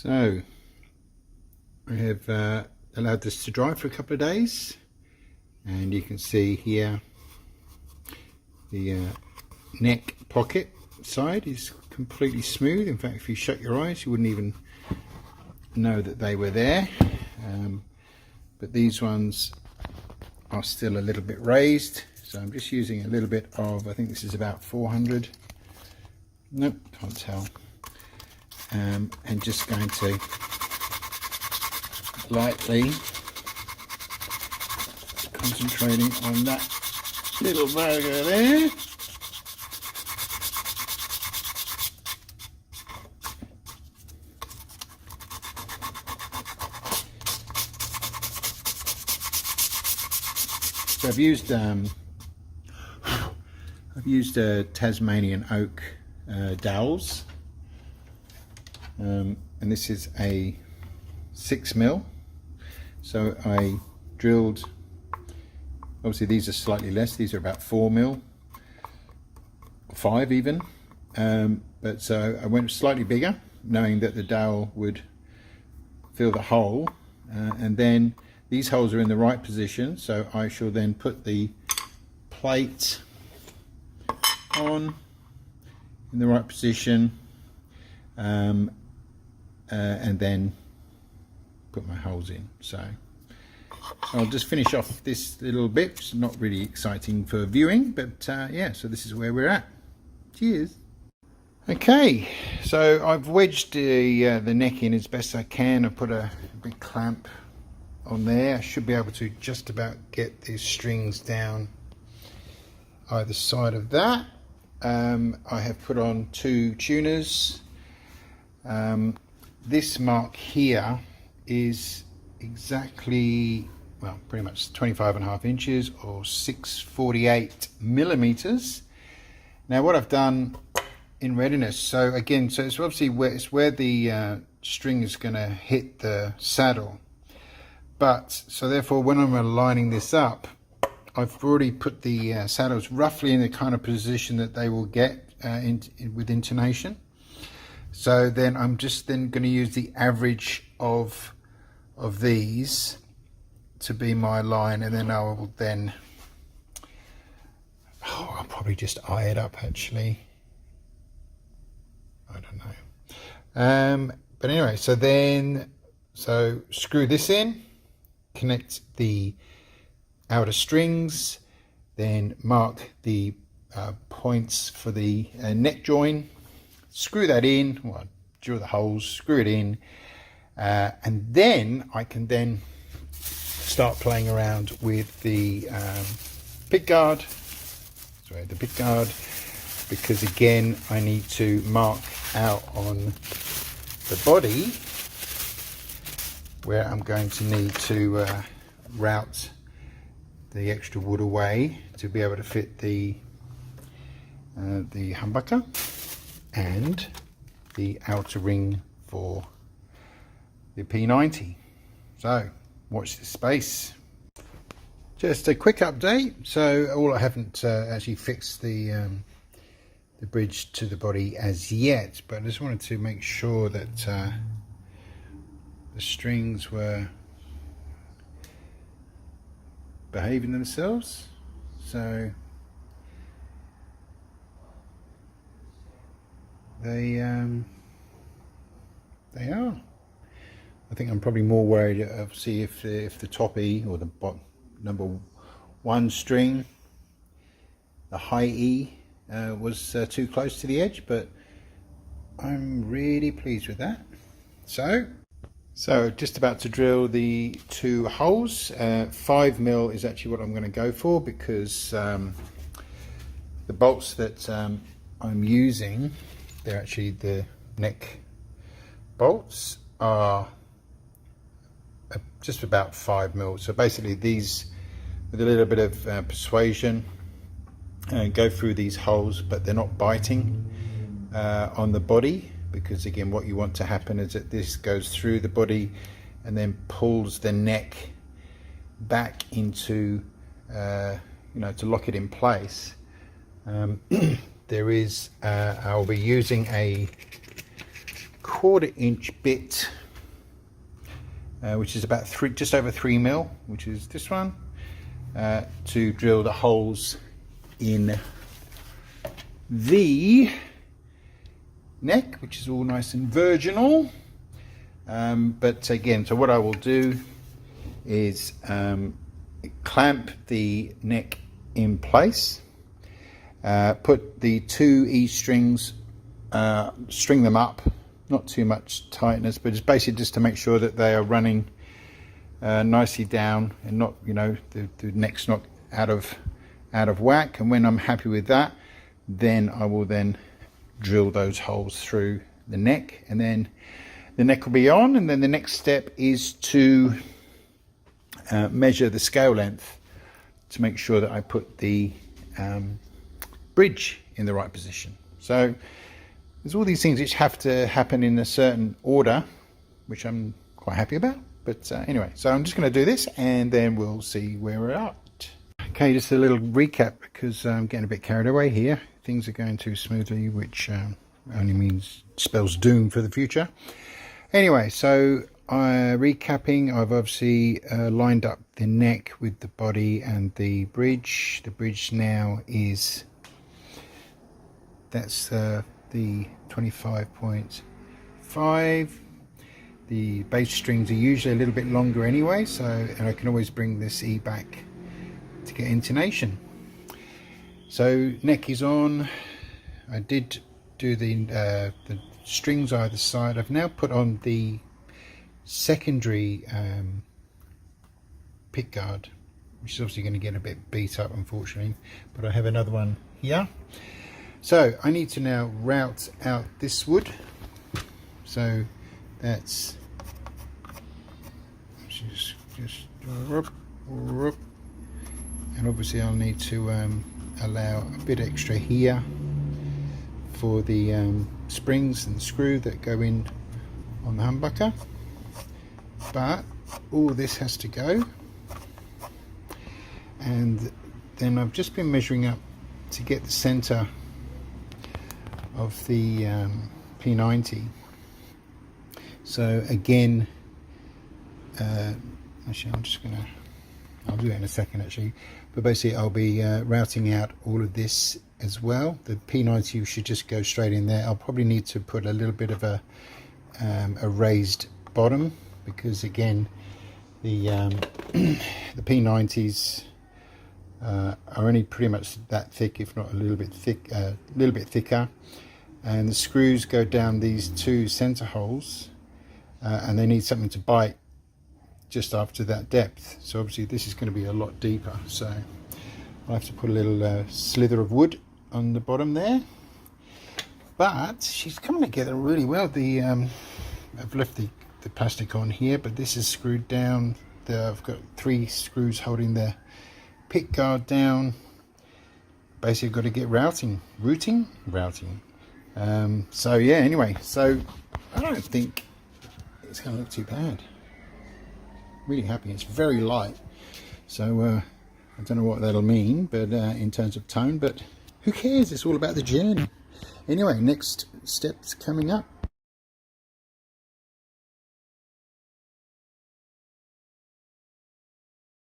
So I have allowed this to dry for a couple of days, and you can see here the neck pocket side is completely smooth. In fact, if you shut your eyes you wouldn't even know that they were there, but these ones are still a little bit raised, so I'm just using a little bit of, I think this is about 400, nope, can't tell, and just going to lightly concentrating on that little burger there. So I've used Tasmanian Oak dowels, and this is a 6mm. So I drilled, obviously these are slightly less, these are about 4mm, 5 even, but so I went slightly bigger, knowing that the dowel would fill the hole, and then these holes are in the right position, so I shall then put the plate on in the right position, and then put my holes in. So I'll just finish off this little bit. It's not really exciting for viewing, but yeah, so this is where we're at. Cheers. Okay, so I've wedged the neck in as best I can. I put a big clamp on there. I should be able to just about get these strings down either side of that. I have put on 2 tuners. This mark here is exactly, well, pretty much 25.5 inches or 648mm. Now what I've done in readiness, so again, so it's obviously where the string is going to hit the saddle, but so therefore when I'm aligning this up, I've already put the saddles roughly in the kind of position that they will get with intonation. So then I'm just then going to use the average of these to be my line, and then I will then, I'll probably just eye it up actually. I don't know. But anyway, so screw this in, connect the outer strings, then mark the points for the neck join, screw that in, well, drill the holes, screw it in, and then I can then start playing around with the pickguard, because again I need to mark out on the body where I'm going to need to route the extra wood away to be able to fit the humbucker and the outer ring for the P90. So watch this space. Just a quick update. So I haven't actually fixed the bridge to the body as yet, but I just wanted to make sure that the strings were behaving themselves. So they are. I think I'm probably more worried of see if the top E or the number 1 string, the high E, was too close to the edge, but I'm really pleased with that. So just about to drill the 2 holes. 5mm is actually what I'm going to go for, because the bolts that I'm using, they're actually the neck bolts, are just about 5mm. So basically these, with a little bit of persuasion, go through these holes, but they're not biting on the body, because again what you want to happen is that this goes through the body and then pulls the neck back into to lock it in place. There is I'll be using a 1/4 inch bit, which is about just over 3 mil, which is this one, to drill the holes in the neck, which is all nice and virginal. But again, so what I will do is clamp the neck in place, put the 2 E strings, string them up, not too much tightness, but it's basically just to make sure that they are running nicely down and not, you know, the neck's not out of whack. And when I'm happy with that, then I will then drill those holes through the neck, and then the neck will be on. And then the next step is to measure the scale length to make sure that I put the bridge in the right position. So there's all these things which have to happen in a certain order, which I'm quite happy about. But anyway, so I'm just going to do this and then we'll see where we're at. Okay, just a little recap, because I'm getting a bit carried away here. Things are going too smoothly, which only spells doom for the future. Anyway, so recapping, I've obviously lined up the neck with the body and the bridge. The bridge now is, that's the 25.5. The bass strings are usually a little bit longer anyway, so, and I can always bring this E back to get intonation. So neck is on. I did do the strings either side. I've now put on the secondary pickguard, which is obviously going to get a bit beat up, unfortunately, but I have another one here. So I need to now route out this wood. So that's just and obviously I'll need to allow a bit extra here for the springs and the screw that go in on the humbucker, but all this has to go. And then I've just been measuring up to get the center of the P90. So again, actually I'll do it in a second actually, but basically I'll be routing out all of this as well. The P90 should just go straight in there. I'll probably need to put a little bit of a raised bottom, because again the the P90s are only pretty much that thick, if not a little bit thicker, and the screws go down these 2 center holes, and they need something to bite just after that depth. So obviously this is going to be a lot deeper, so I'll have to put a little slither of wood on the bottom there. But she's coming together really well. I've left the plastic on here, but this is screwed down. I've got 3 screws holding the pickguard down. Basically got to get routing. So yeah, anyway, so I don't think it's going to look too bad. Really happy. It's very light, so I don't know what that'll mean, but in terms of tone, but who cares? It's all about the journey. Anyway, next steps coming up.